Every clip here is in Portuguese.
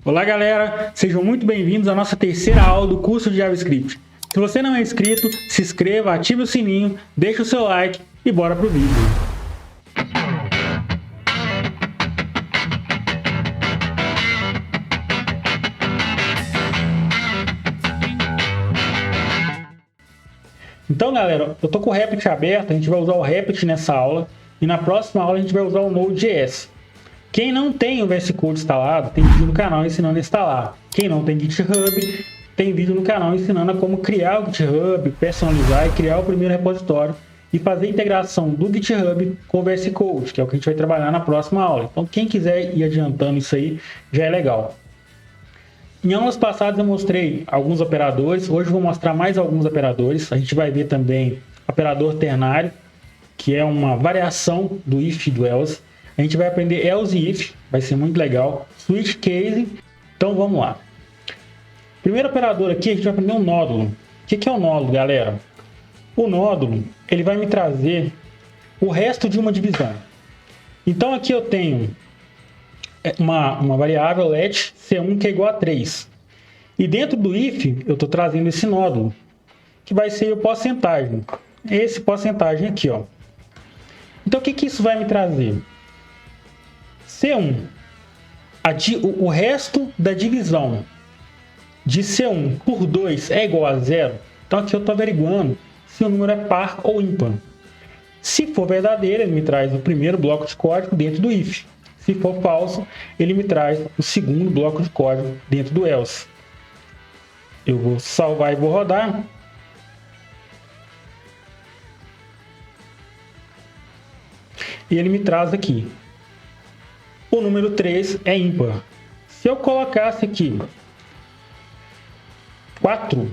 Olá galera, sejam muito bem-vindos à nossa terceira aula do curso de JavaScript. Se você não é inscrito, se inscreva, ative o sininho, deixe o seu like e bora pro vídeo. Então galera, eu tô com o Rapid aberto, a gente vai usar o Rapid nessa aula e na próxima aula a gente vai usar o Node.js. Quem não tem o VS Code instalado, tem vídeo no canal ensinando a instalar. Quem não tem GitHub, tem vídeo no canal ensinando a como criar o GitHub, personalizar e criar o primeiro repositório e fazer a integração do GitHub com o VS Code, que é o que a gente vai trabalhar na próxima aula. Então quem quiser ir adiantando isso aí, já é legal. Em aulas passadas eu mostrei alguns operadores, hoje eu vou mostrar mais alguns operadores. A gente vai ver também operador ternário, que é uma variação do if e do else. A gente vai aprender else e if, vai ser muito legal. Switch case, então vamos lá. Primeiro operador aqui, a gente vai aprender um nódulo. O que é o nódulo, galera? O nódulo, ele vai me trazer o resto de uma divisão. Então aqui eu tenho uma variável let C1 que é igual a 3. E dentro do if, eu estou trazendo esse nódulo, que vai ser o porcentagem. Esse porcentagem aqui, ó. Então o que isso vai me trazer? C1, o resto da divisão de C1 por 2 é igual a 0. Então aqui eu estou averiguando se o número é par ou ímpar. Se for verdadeiro, ele me traz o primeiro bloco de código dentro do if. Se for falso, ele me traz o segundo bloco de código dentro do else. Eu vou salvar e vou rodar. E ele me traz aqui. O número 3 é ímpar. Se eu colocasse aqui 4,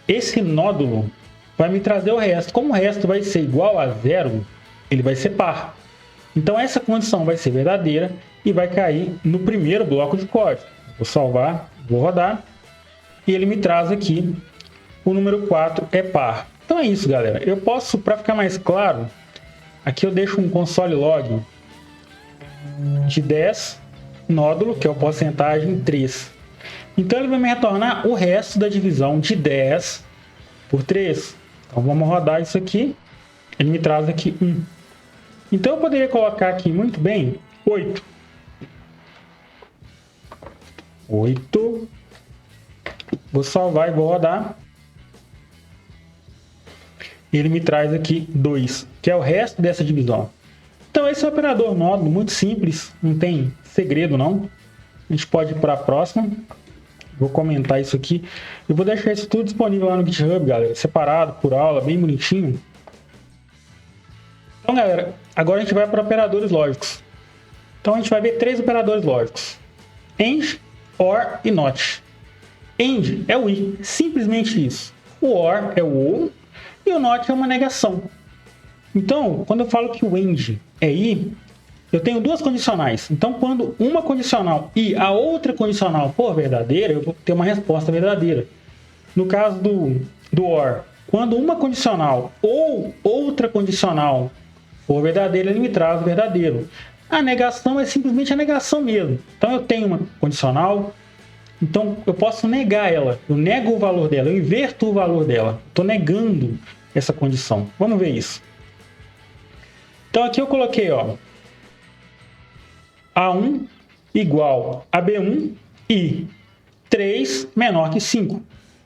esse nódulo vai me trazer o resto. Como o resto vai ser igual a 0, ele vai ser par. Então essa condição vai ser verdadeira e vai cair no primeiro bloco de código. Vou salvar, vou rodar. E ele me traz aqui o número 4 é par. Então é isso, galera. Eu posso, para ficar mais claro, aqui eu deixo um console log de 10, nódulo, que é o porcentagem 3. Então ele vai me retornar o resto da divisão de 10 por 3. Então vamos rodar isso aqui. Ele me traz aqui 1. Então eu poderia colocar aqui muito bem 8. 8. Vou salvar e vou rodar. Ele me traz aqui 2, que é o resto dessa divisão. Então esse é o operador nódulo, muito simples, não tem segredo não. A gente pode ir para a próxima. Vou comentar isso aqui. Eu vou deixar isso tudo disponível lá no GitHub, galera, separado por aula, bem bonitinho. Então, galera, agora a gente vai para operadores lógicos. Então a gente vai ver 3 operadores lógicos: AND, OR e NOT. AND é o I, simplesmente isso. O OR é o OU e o NOT é uma negação. Então, quando eu falo que o AND é I, eu tenho duas condicionais. Então, quando uma condicional e a outra condicional for verdadeira, eu vou ter uma resposta verdadeira. No caso do OR, quando uma condicional ou outra condicional for verdadeira, ele me traz o verdadeiro. A negação é simplesmente a negação mesmo. Então, eu tenho uma condicional, então eu posso negar ela. Eu nego o valor dela, eu inverto o valor dela. Estou negando essa condição. Vamos ver isso. Então aqui eu coloquei, ó, A1 igual a B1 e 3 menor que 5.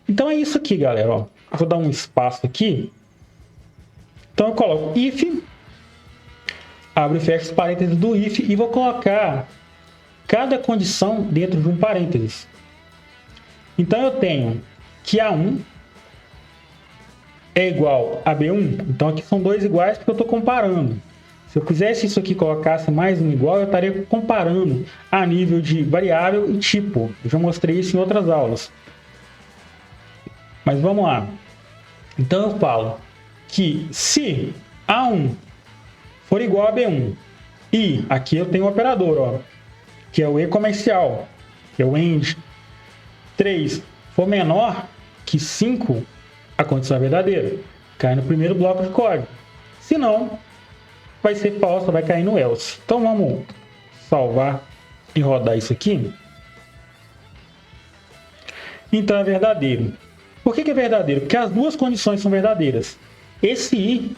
Então é isso aqui, galera. Ó. Eu vou dar um espaço aqui. Então eu coloco if, abro e fecho os parênteses do if e vou colocar cada condição dentro de um parênteses. Então eu tenho que A1 é igual a B1. Então aqui são dois iguais porque eu estou comparando. Se eu fizesse isso aqui e colocasse mais um igual, eu estaria comparando a nível de variável e tipo. Eu já mostrei isso em outras aulas. Mas vamos lá. Então eu falo que se A1 for igual a B1 e aqui eu tenho um operador, ó, que é o E comercial, que é o AND, 3 for menor que 5, a condição é verdadeira. Cai no primeiro bloco de código. Se não, vai ser falso, vai cair no else. Então vamos salvar e rodar isso aqui. então é verdadeiro. Por que é verdadeiro? Porque as duas condições são verdadeiras. Esse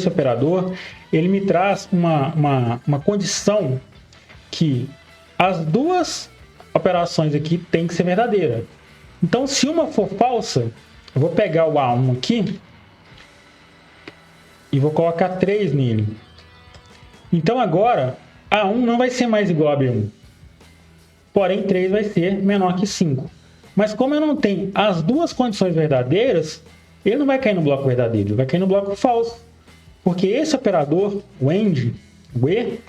operador, ele me traz uma condição que as duas operações aqui têm que ser verdadeira. Então, se uma for falsa, eu vou pegar o A1 aqui e vou colocar 3 nele. Então, agora, A1 não vai ser mais igual a B1. Porém, 3 vai ser menor que 5. Mas como eu não tenho as duas condições verdadeiras, ele não vai cair no bloco verdadeiro, ele vai cair no bloco falso. Porque esse operador, o AND, o E,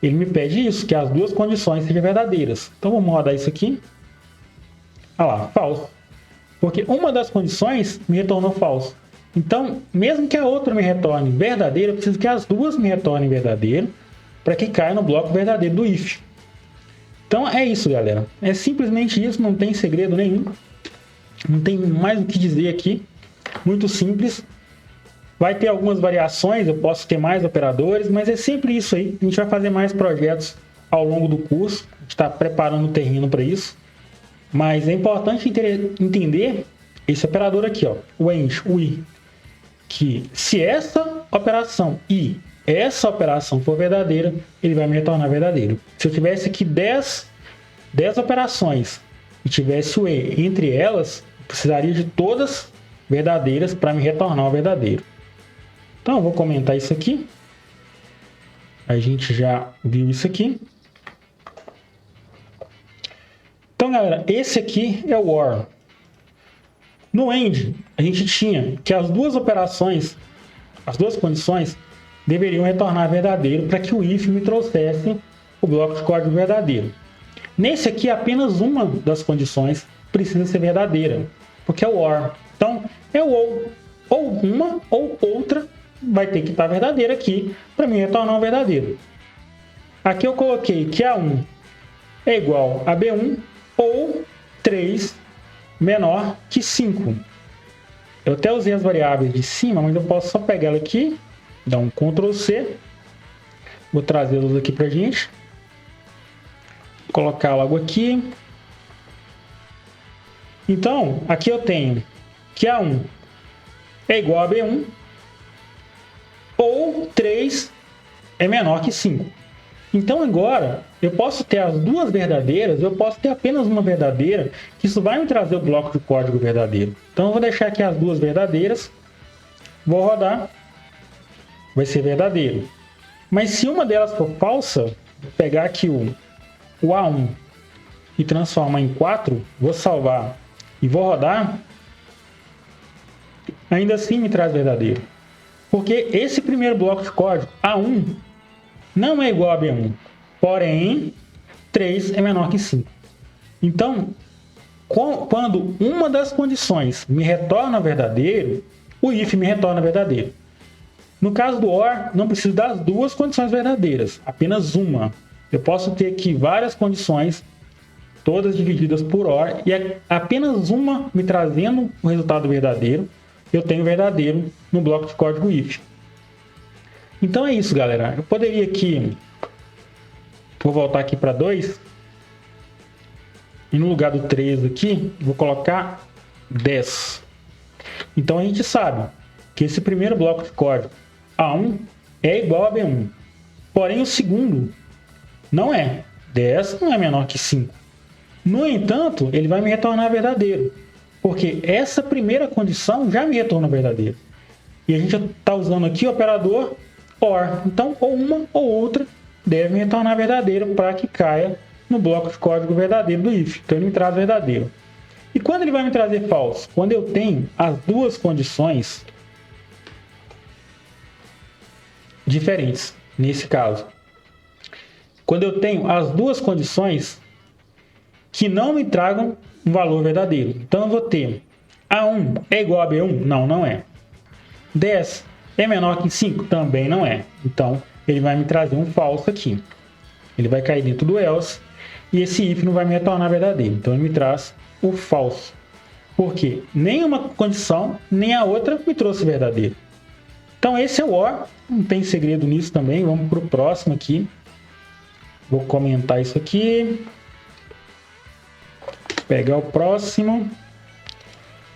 ele me pede isso, que as duas condições sejam verdadeiras. Então vamos rodar isso aqui. Olha lá, falso. Porque uma das condições me retornou falso. Então, mesmo que a outra me retorne verdadeira, eu preciso que as duas me retornem verdadeiro para que caia no bloco verdadeiro do if. Então é isso, galera. É simplesmente isso, não tem segredo nenhum. Não tem mais o que dizer aqui. Muito simples. Vai ter algumas variações, eu posso ter mais operadores, mas é sempre isso aí. A gente vai fazer mais projetos ao longo do curso. A gente está preparando o terreno para isso. Mas é importante entender esse operador aqui, ó, o AND, o I. Que se essa operação e essa operação for verdadeira, ele vai me retornar verdadeiro. Se eu tivesse aqui 10 operações e tivesse o E entre elas, eu precisaria de todas verdadeiras para me retornar o verdadeiro. Então eu vou comentar isso aqui. A gente já viu isso aqui. Então, galera, esse aqui é o OR. No AND, a gente tinha que as duas operações, as duas condições, deveriam retornar verdadeiro para que o if me trouxesse o bloco de código verdadeiro. Nesse aqui, apenas uma das condições precisa ser verdadeira, porque é o OR. Então, é o ou uma ou outra vai ter que estar verdadeira aqui para me retornar um verdadeiro. Aqui eu coloquei que A1 é igual a B1 ou 3 menor que 5. Eu até usei as variáveis de cima, mas eu posso só pegar ela aqui, dar um Ctrl C, vou trazê-los aqui para a gente, colocar logo aqui. Então, aqui eu tenho que A1 é igual a B1 ou 3 é menor que 5. Então agora eu posso ter as duas verdadeiras, eu posso ter apenas uma verdadeira, que isso vai me trazer o bloco de código verdadeiro. Então eu vou deixar aqui as duas verdadeiras, vou rodar, vai ser verdadeiro. Mas se uma delas for falsa, vou pegar aqui o A1 e transformar em 4, vou salvar e vou rodar, ainda assim me traz verdadeiro. Porque esse primeiro bloco de código, A1, não é igual a B1, porém 3 é menor que 5. Então, quando uma das condições me retorna verdadeiro, o if me retorna verdadeiro. No caso do OR, não preciso das duas condições verdadeiras, apenas uma. Eu posso ter aqui várias condições, todas divididas por OR, e apenas uma me trazendo o resultado verdadeiro, eu tenho verdadeiro no bloco de código if. Então é isso, galera. Eu poderia aqui, vou voltar aqui para 2, e no lugar do 3 aqui, vou colocar 10. Então a gente sabe que esse primeiro bloco de código, A1, é igual a B1. Porém, o segundo não é. 10 não é menor que 5. No entanto, ele vai me retornar verdadeiro, porque essa primeira condição já me retorna verdadeiro. E a gente está usando aqui o operador OR. Então, ou uma ou outra deve me retornar verdadeiro para que caia no bloco de código verdadeiro do if. Então, ele me traz verdadeiro. E quando ele vai me trazer falso? Quando eu tenho as duas condições diferentes, nesse caso. Quando eu tenho as duas condições que não me tragam um valor verdadeiro. Então, eu vou ter A1 é igual a B1? Não, não é. 10 é menor que 5? Também não é. Então, ele vai me trazer um falso aqui. Ele vai cair dentro do else e esse if não vai me retornar verdadeiro. Então, ele me traz o falso. Porque nem uma condição, nem a outra me trouxe verdadeiro. Então, esse é o OR. Não tem segredo nisso também. Vamos para o próximo aqui. Vou comentar isso aqui. Pegar o próximo.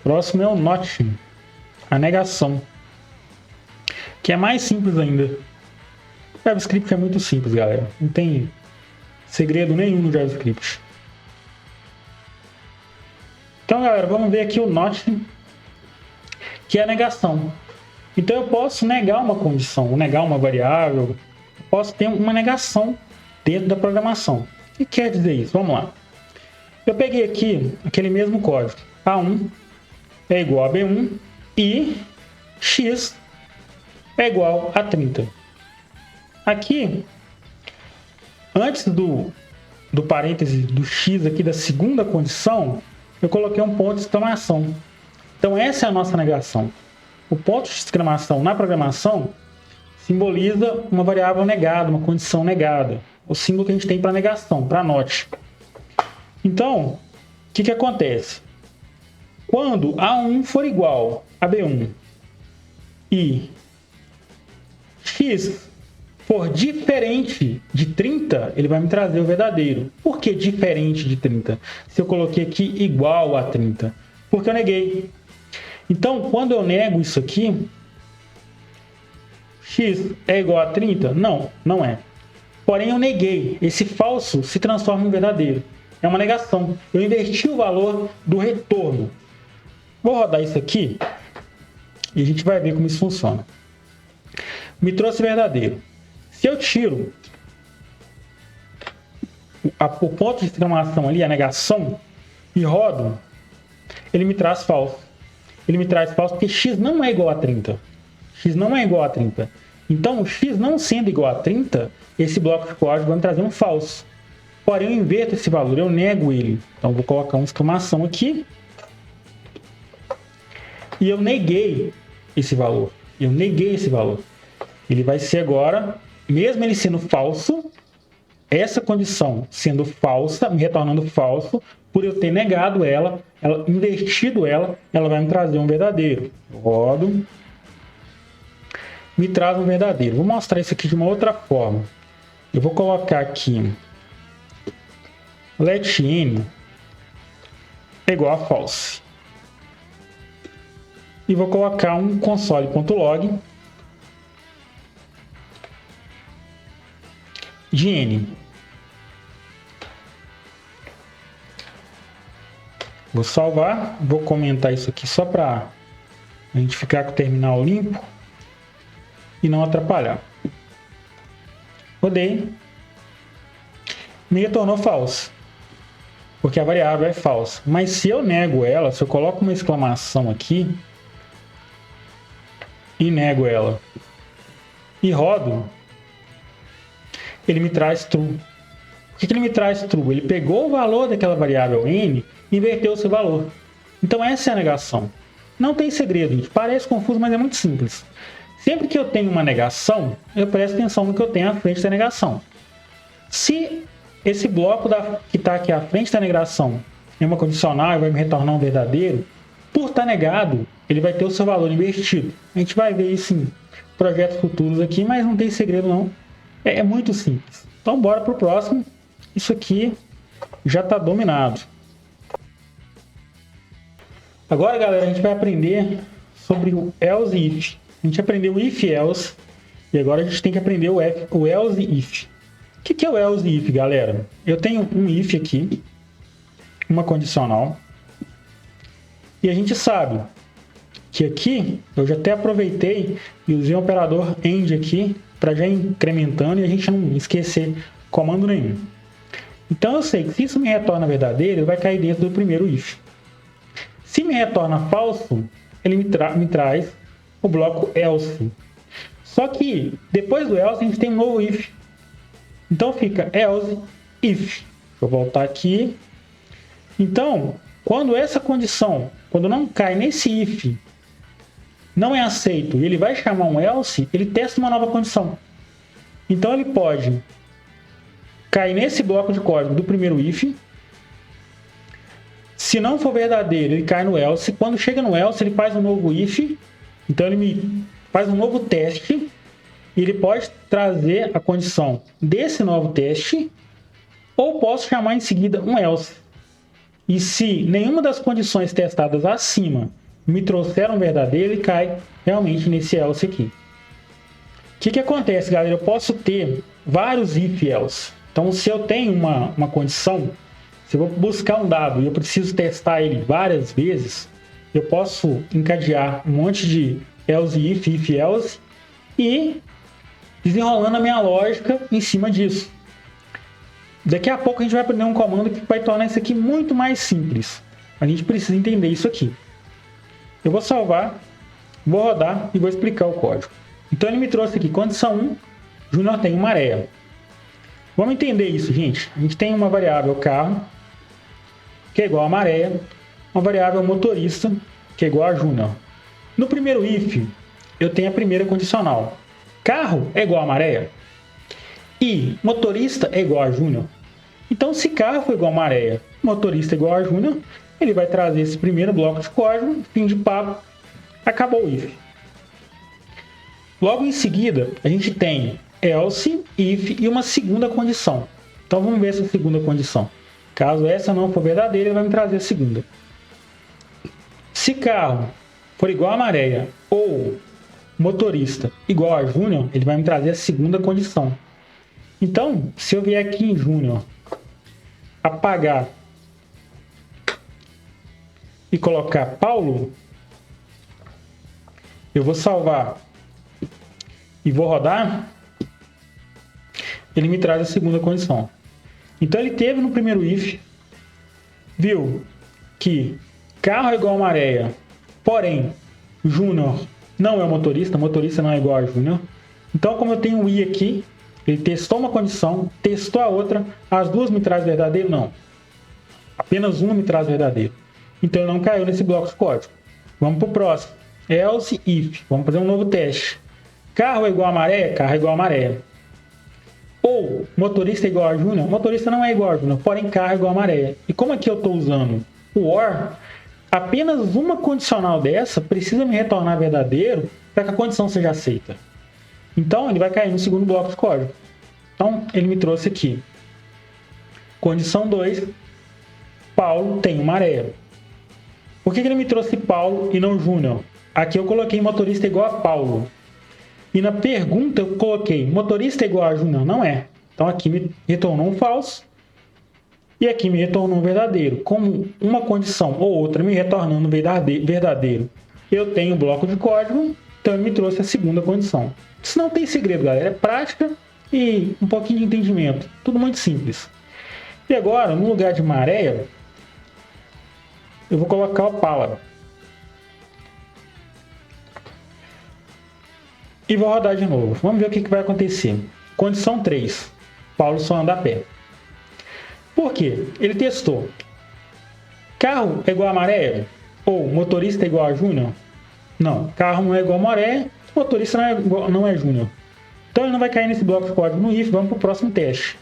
Próximo é o not, a negação, que é mais simples ainda. O JavaScript é muito simples, galera. Não tem segredo nenhum no JavaScript. Então, galera, vamos ver aqui o not, que é a negação. Então, eu posso negar uma condição, negar uma variável, posso ter uma negação dentro da programação. O que quer dizer isso? Vamos lá. Eu peguei aqui aquele mesmo código. A1 é igual a B1 e x é igual a 30. Aqui, antes do parêntese do x aqui da segunda condição, eu coloquei um ponto de exclamação. Então essa é a nossa negação. O ponto de exclamação na programação simboliza uma variável negada, uma condição negada. O símbolo que a gente tem para negação, para not. Então, o que acontece? Quando A1 for igual a B1 e x for diferente de 30, ele vai me trazer o verdadeiro. Por que diferente de 30? Se eu coloquei aqui igual a 30. Porque eu neguei. Então, quando eu nego isso aqui, x é igual a 30? Não, não é. Porém, eu neguei. Esse falso se transforma em verdadeiro. É uma negação. Eu inverti o valor do retorno. Vou rodar isso aqui e a gente vai ver como isso funciona. Me trouxe verdadeiro. Se eu tiro o ponto de exclamação ali, a negação, e rodo, ele me traz falso. Ele me traz falso porque x não é igual a 30. X não é igual a 30. Então, x não sendo igual a 30, esse bloco de código vai me trazer um falso. Porém, eu inverto esse valor, eu nego ele. Então, vou colocar uma exclamação aqui. E eu neguei esse valor. Eu neguei esse valor. Ele vai ser agora, mesmo ele sendo falso, essa condição sendo falsa, me retornando falso, por eu ter negado ela, invertido ela vai me trazer um verdadeiro. Eu rodo, me traz um verdadeiro. Vou mostrar isso aqui de uma outra forma. Eu vou colocar aqui let n é igual a false. E vou colocar um console.log de n. Vou salvar, vou comentar isso aqui só para a gente ficar com o terminal limpo e não atrapalhar. Rodei, me retornou falso, porque a variável é falsa. Mas se eu nego ela, se eu coloco uma exclamação aqui e nego ela e rodo, ele me traz true. Por que ele me traz true? Ele pegou o valor daquela variável n e inverteu o seu valor. Então essa é a negação. Não tem segredo, gente. Parece confuso, mas é muito simples. Sempre que eu tenho uma negação, eu presto atenção no que eu tenho à frente da negação. Se esse bloco que está aqui à frente da negação é uma condicional e vai me retornar um verdadeiro, por estar negado, ele vai ter o seu valor invertido. A gente vai ver isso em projetos futuros aqui, mas não tem segredo não. É muito simples. Então bora para o próximo. Isso aqui já está dominado. Agora, galera, a gente vai aprender sobre o else e if. A gente aprendeu o if else e agora a gente tem que aprender o else e if. O que é o else e if, galera? Eu tenho um if aqui, uma condicional, e a gente sabe que aqui eu já até aproveitei e usei um operador AND aqui para já ir incrementando e a gente não esquecer comando nenhum. Então eu sei que se isso me retorna verdadeiro, ele vai cair dentro do primeiro if. Se me retorna falso, ele me traz o bloco else. Só que depois do else a gente tem um novo if. Então fica else if. Vou voltar aqui. Então, quando essa condição, quando não cai nesse if, não é aceito e ele vai chamar um else, ele testa uma nova condição. Então ele pode cair nesse bloco de código do primeiro if. Se não for verdadeiro, ele cai no else. Quando chega no else, ele faz um novo if. Então ele me faz um novo teste. E ele pode trazer a condição desse novo teste. Ou posso chamar em seguida um else. E se nenhuma das condições testadas acima me trouxeram verdadeiro, ele cai realmente nesse else aqui. O que acontece, galera? Eu posso ter vários if else. Então, se eu tenho uma condição, se eu vou buscar um dado e eu preciso testar ele várias vezes, eu posso encadear um monte de else if else e desenrolando a minha lógica em cima disso. Daqui a pouco a gente vai aprender um comando que vai tornar isso aqui muito mais simples. A gente precisa entender isso aqui. Eu vou salvar, vou rodar e vou explicar o código. Então ele me trouxe aqui, condição 1, Júnior tem uma areia. Vamos entender isso, gente. A gente tem uma variável carro, que é igual a maré, uma variável motorista, que é igual a Júnior. No primeiro if, eu tenho a primeira condicional. Carro é igual a maré e motorista é igual a Júnior. Então, se carro for igual a maré, motorista é igual a Júnior, ele vai trazer esse primeiro bloco de código, fim de papo, acabou o if. Logo em seguida, a gente tem else, if e uma segunda condição. Então, vamos ver essa segunda condição. Caso essa não for verdadeira, ele vai me trazer a segunda. Se carro for igual a maré ou motorista igual a Júnior, ele vai me trazer a segunda condição. Então, se eu vier aqui em Júnior, apagar e colocar Paulo, eu vou salvar e vou rodar, ele me traz a segunda condição. Então ele teve no primeiro if, viu que carro é igual a maré, porém Júnior não é motorista não é igual a Júnior. Então, como eu tenho um i aqui, ele testou uma condição, testou a outra, as duas me trazem verdadeiro? Não. Apenas uma me traz verdadeiro. Então ele não caiu nesse bloco de código. Vamos para o próximo. Else if. Vamos fazer um novo teste. Carro é igual a maré? Carro é igual a maré. Ou motorista é igual a Júnior? Motorista não é igual a Júnior, porém carro é igual a maré. E como aqui eu estou usando o OR, apenas uma condicional dessa precisa me retornar verdadeiro para que a condição seja aceita. Então, ele vai cair no segundo bloco de código. Então, ele me trouxe aqui. Condição 2, Paulo tem uma areia. Por que ele me trouxe Paulo e não Júnior? Aqui eu coloquei motorista igual a Paulo. E na pergunta eu coloquei motorista igual a Júnior. Não é. Então, aqui me retornou um falso. E aqui me retornou um verdadeiro. Como uma condição ou outra me retornando verdadeiro, eu tenho um bloco de código. Então, ele me trouxe a segunda condição. Isso não tem segredo, galera. É prática e um pouquinho de entendimento. Tudo muito simples. E agora, no lugar de maré, eu vou colocar o Opala. E vou rodar de novo. Vamos ver o que vai acontecer. Condição 3. Paulo só anda a pé. Por quê? Ele testou. Carro é igual a maré? Ou motorista é igual a Júnior? Não. Carro não é igual a maré. Motorista não é Júnior. Então ele não vai cair nesse bloco de código no if. Vamos para o próximo teste.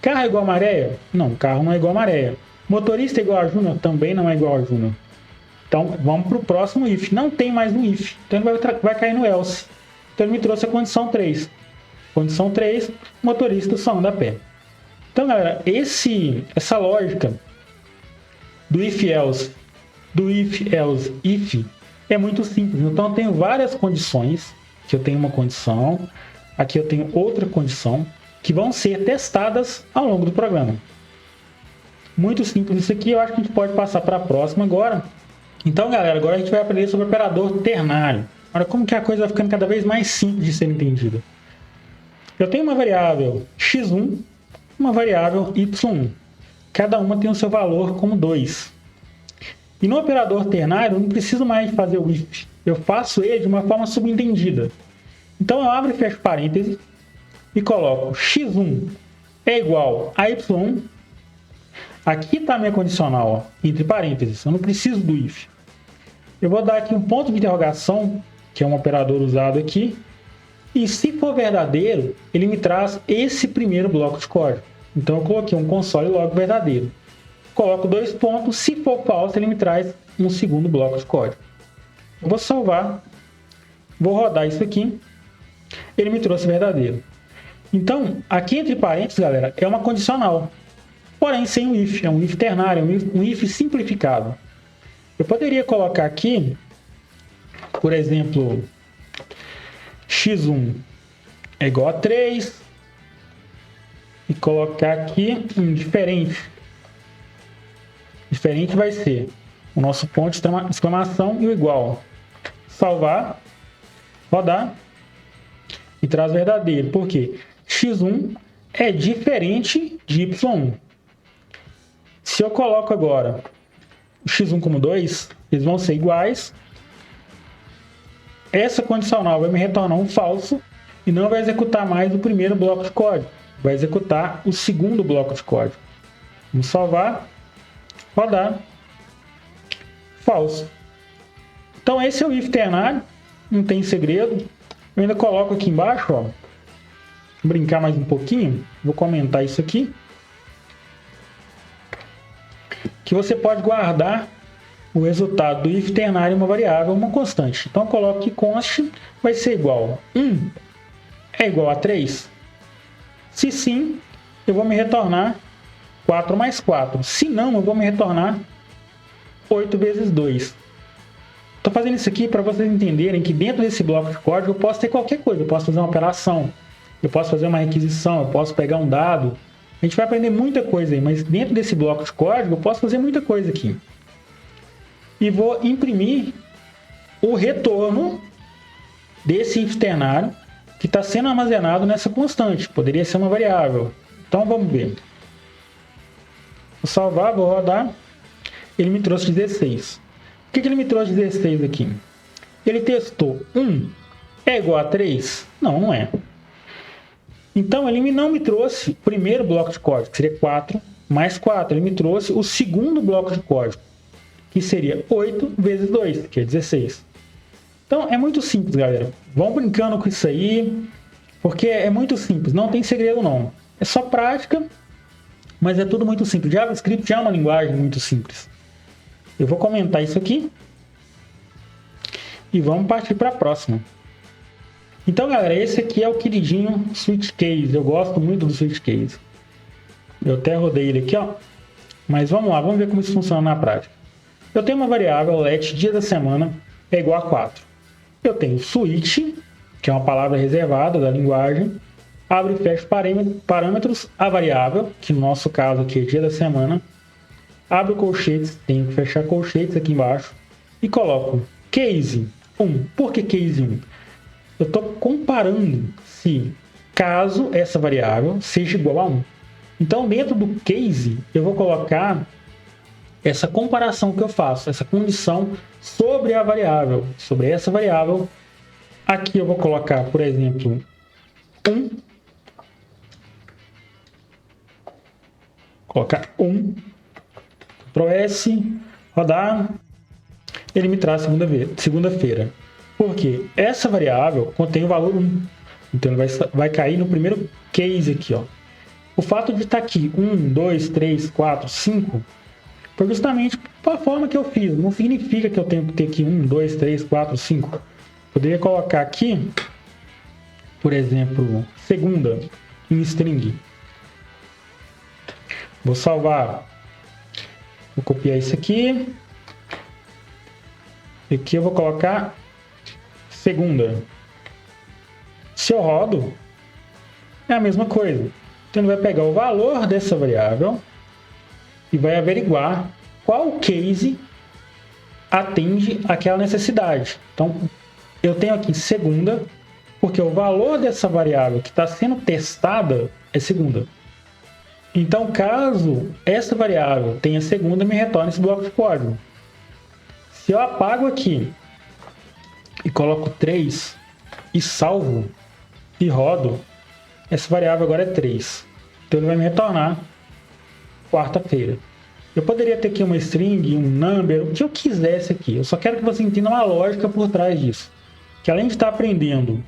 Carro é igual a maré? Não, carro não é igual a maré. Motorista é igual a Júnior? Também não é igual a Júnior. Então vamos para o próximo if. Não tem mais no if. Então ele vai cair no else. Então ele me trouxe a condição 3. Condição 3, motorista só anda a pé. Então, galera, essa lógica do if else, if, é muito simples. Então eu tenho várias condições, que eu tenho uma condição, aqui eu tenho outra condição, que vão ser testadas ao longo do programa. Muito simples isso aqui, eu acho que a gente pode passar para a próxima agora. Então, galera, agora a gente vai aprender sobre o operador ternário. Olha como que a coisa vai ficando cada vez mais simples de ser entendida. Eu tenho uma variável x1, uma variável y1. Cada uma tem o seu valor como 2. E no operador ternário, eu não preciso mais fazer o if. Eu faço ele de uma forma subentendida. Então, eu abro e fecho parênteses e coloco x1 é igual a y1. Aqui está a minha condicional, ó, entre parênteses. Eu não preciso do if. Eu vou dar aqui um ponto de interrogação, que é um operador usado aqui. E se for verdadeiro, ele me traz esse primeiro bloco de código. Então eu coloquei um console log verdadeiro. Coloco 2 pontos, se for falso, ele me traz um segundo bloco de código. Eu vou salvar, vou rodar isso aqui, ele me trouxe verdadeiro. Então, aqui entre parênteses, galera, é uma condicional. porém sem o if. É um if ternário, um if simplificado. Eu poderia colocar aqui, por exemplo, x1 é igual a 3 e colocar aqui um diferente. Diferente vai ser o nosso ponto de exclamação e o igual. Salvar, rodar e traz verdadeiro. Por quê? x1 é diferente de y1. Se eu coloco agora o x1 como 2, eles vão ser iguais. Essa condicional vai me retornar um falso e não vai executar mais o primeiro bloco de código. Vai executar o segundo bloco de código. Vamos salvar, rodar, falso. Então esse é o if ternário, não tem segredo. Eu ainda coloco aqui embaixo, ó, vou brincar mais um pouquinho, vou comentar isso aqui, que você pode guardar o resultado do if ternário em uma variável, uma constante. Então eu coloco que const vai ser igual 1 é igual a 3. Se sim, eu vou me retornar 4 mais 4. Se não, eu vou me retornar 8 vezes 2. Estou fazendo isso aqui para vocês entenderem que dentro desse bloco de código eu posso ter qualquer coisa. Eu posso fazer uma operação, eu posso fazer uma requisição, eu posso pegar um dado. A gente vai aprender muita coisa aí, mas dentro desse bloco de código eu posso fazer muita coisa aqui. E vou imprimir o retorno desse if ternário que está sendo armazenado nessa constante. Poderia ser uma variável. Então vamos ver. Vou salvar, vou rodar. Ele me trouxe 16. Por que ele me trouxe 16 aqui? Ele testou 1 é igual a 3? Não, não é. Então ele não me trouxe o primeiro bloco de código, que seria 4 mais 4. Ele me trouxe o segundo bloco de código, que seria 8 vezes 2, que é 16. Então é muito simples, galera. Vão brincando com isso aí, porque é muito simples, não tem segredo não. É só prática, mas é tudo muito simples. JavaScript é uma linguagem muito simples. Eu vou comentar isso aqui e vamos partir para a próxima. Então, galera, esse aqui é o queridinho Switch Case. Eu gosto muito do Switch Case. Eu até rodei ele aqui, ó. Mas vamos lá, vamos ver como isso funciona na prática. Eu tenho uma variável let dia da semana é igual a 4. Eu tenho switch, que é uma palavra reservada da linguagem, abre e fecha parâmetros a variável, que no nosso caso aqui é dia da semana, abro colchetes, tenho que fechar colchetes aqui embaixo, e coloco case 1. Por que case 1? Eu estou comparando se caso essa variável seja igual a 1. Então, dentro do case, eu vou colocar essa comparação que eu faço, essa condição sobre a variável, sobre essa variável. Aqui eu vou colocar, por exemplo, 1. Colocar 1. Ctrl S, rodar. Ele me traz segunda-feira. Porque essa variável contém o valor 1. Então ele vai cair no primeiro case aqui, ó. O fato de estar aqui 1, 2, 3, 4, 5 foi justamente a forma que eu fiz. Não significa que eu tenho que ter aqui 1, 2, 3, 4, 5. Poderia colocar aqui, por exemplo, segunda em string. Vou salvar. Vou copiar isso aqui. Aqui eu vou colocar segunda. Se eu rodo, é a mesma coisa. Então ele vai pegar o valor dessa variável e vai averiguar qual case atende àquela necessidade. Então eu tenho aqui segunda, porque o valor dessa variável que está sendo testada é segunda. Então, caso essa variável tenha segunda, me retorna esse bloco de código. Se eu apago aqui e coloco 3 e salvo e rodo, essa variável agora é 3. Então ele vai me retornar quarta-feira. Eu poderia ter aqui uma string, um number, o que eu quisesse aqui. Eu só quero que você entenda uma lógica por trás disso. Que além de estar aprendendo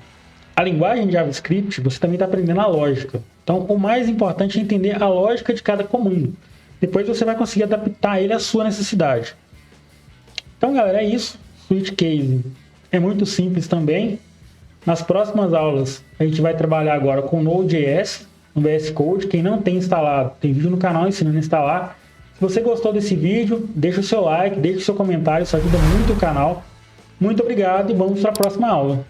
a linguagem de JavaScript, você também está aprendendo a lógica. Então o mais importante é entender a lógica de cada comando. Depois você vai conseguir adaptar ele à sua necessidade. Então, galera, é isso. Switch Case é muito simples também. Nas próximas aulas, a gente vai trabalhar agora com Node.js. no VS Code. Quem não tem instalado, tem vídeo no canal ensinando a instalar. Se você gostou desse vídeo, deixa o seu like, deixa o seu comentário, isso ajuda muito o canal. Muito obrigado e vamos para a próxima aula.